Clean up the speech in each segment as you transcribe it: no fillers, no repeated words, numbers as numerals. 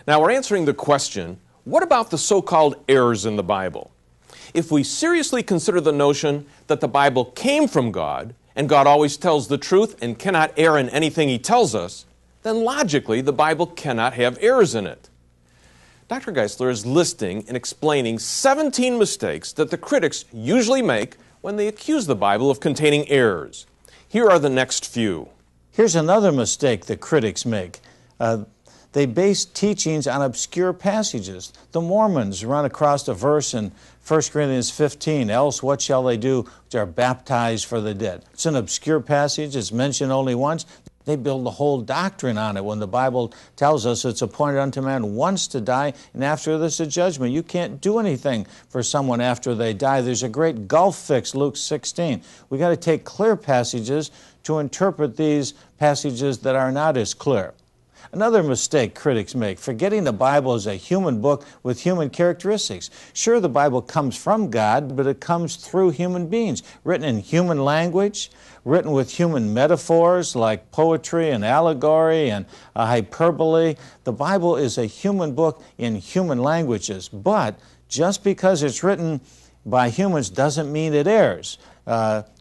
Now we're answering the question, what about the so-called errors in the Bible? If we seriously consider the notion that the Bible came from God, and God always tells the truth and cannot err in anything He tells us, then logically the Bible cannot have errors in it. Dr. Geisler is listing and explaining 17 mistakes that the critics usually make when they accuse the Bible of containing errors. Here are the next few. Here's another mistake that critics make. They base teachings on obscure passages. The Mormons run across a verse in 1 Corinthians 15, else what shall they do which are baptized for the dead? It's an obscure passage, it's mentioned only once. They build a whole doctrine on it when the Bible tells us it's appointed unto man once to die, and after this a judgment. You can't do anything for someone after they die. There's a great gulf fix, Luke 16. We've got to take clear passages to interpret these passages that are not as clear. Another mistake critics make, forgetting the Bible is a human book with human characteristics. Sure, the Bible comes from God, but it comes through human beings, written in human language, written with human metaphors like poetry and allegory and hyperbole. The Bible is a human book in human languages, but just because it's written by humans doesn't mean it errs.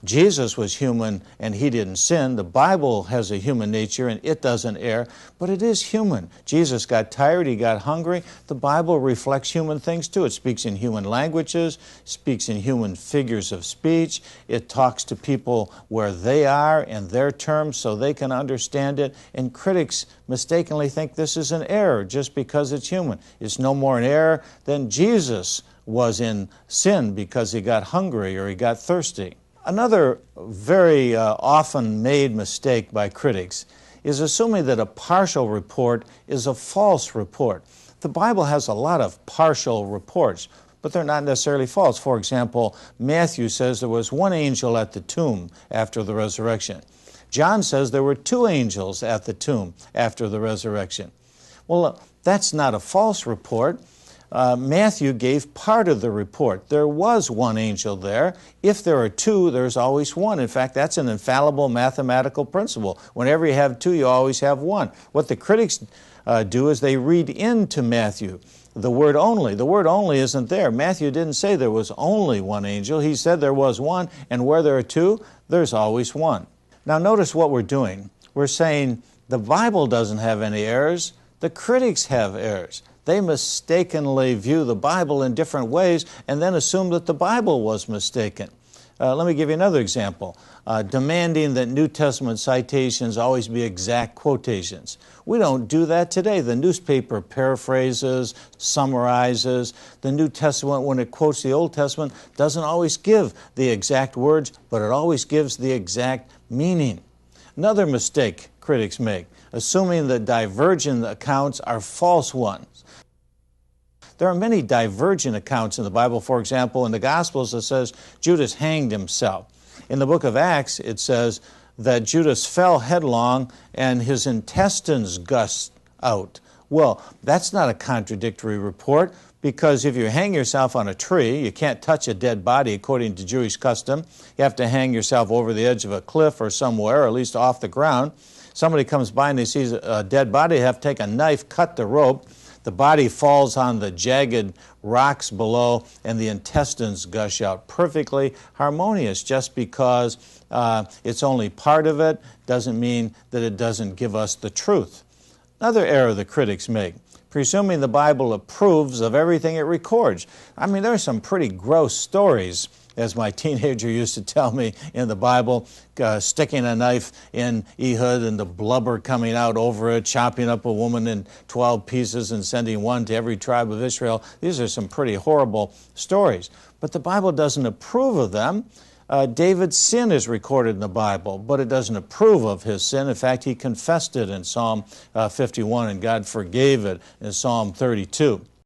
Jesus was human and He didn't sin. The Bible has a human nature and it doesn't err, but it is human. Jesus got tired, He got hungry. The Bible reflects human things too. It speaks in human languages, speaks in human figures of speech. It talks to people where they are in their terms so they can understand it. And critics mistakenly think this is an error just because it's human. It's no more an error than Jesus was in sin because He got hungry or He got thirsty. Another very often made mistake by critics is assuming that a partial report is a false report. The Bible has a lot of partial reports, but they're not necessarily false. For example, Matthew says there was one angel at the tomb after the resurrection. John says there were two angels at the tomb after the resurrection. Well, that's not a false report. Matthew gave part of the report. There was one angel there. If there are two, there's always one. In fact, that's an infallible mathematical principle. Whenever you have two, you always have one. What the critics do is they read into Matthew the word only. The word only isn't there. Matthew didn't say there was only one angel. He said there was one, and where there are two, there's always one. Now notice what we're doing. We're saying the Bible doesn't have any errors. The critics have errors. They mistakenly view the Bible in different ways and then assume that the Bible was mistaken. Let me give you another example. Demanding that New Testament citations always be exact quotations. We don't do that today. The newspaper paraphrases, summarizes. The New Testament, when it quotes the Old Testament, doesn't always give the exact words, but it always gives the exact meaning. Another mistake critics make, assuming that divergent accounts are false ones. There are many divergent accounts in the Bible. For example, in the Gospels it says Judas hanged himself. In the book of Acts it says that Judas fell headlong and his intestines gushed out. Well, that's not a contradictory report, because if you hang yourself on a tree, you can't touch a dead body according to Jewish custom. You have to hang yourself over the edge of a cliff or somewhere, or at least off the ground. Somebody comes by and they see a dead body, they have to take a knife, cut the rope. The body falls on the jagged rocks below, and the intestines gush out. Perfectly harmonious. Just because it's only part of it doesn't mean that it doesn't give us the truth. Another error the critics make, presuming the Bible approves of everything it records. I mean, there are some pretty gross stories, as my teenager used to tell me, in the Bible, sticking a knife in Ehud and the blubber coming out over it, chopping up a woman in 12 pieces and sending one to every tribe of Israel. These are some pretty horrible stories. But the Bible doesn't approve of them. David's sin is recorded in the Bible, but it doesn't approve of his sin. In fact, he confessed it in Psalm 51, and God forgave it in Psalm 32.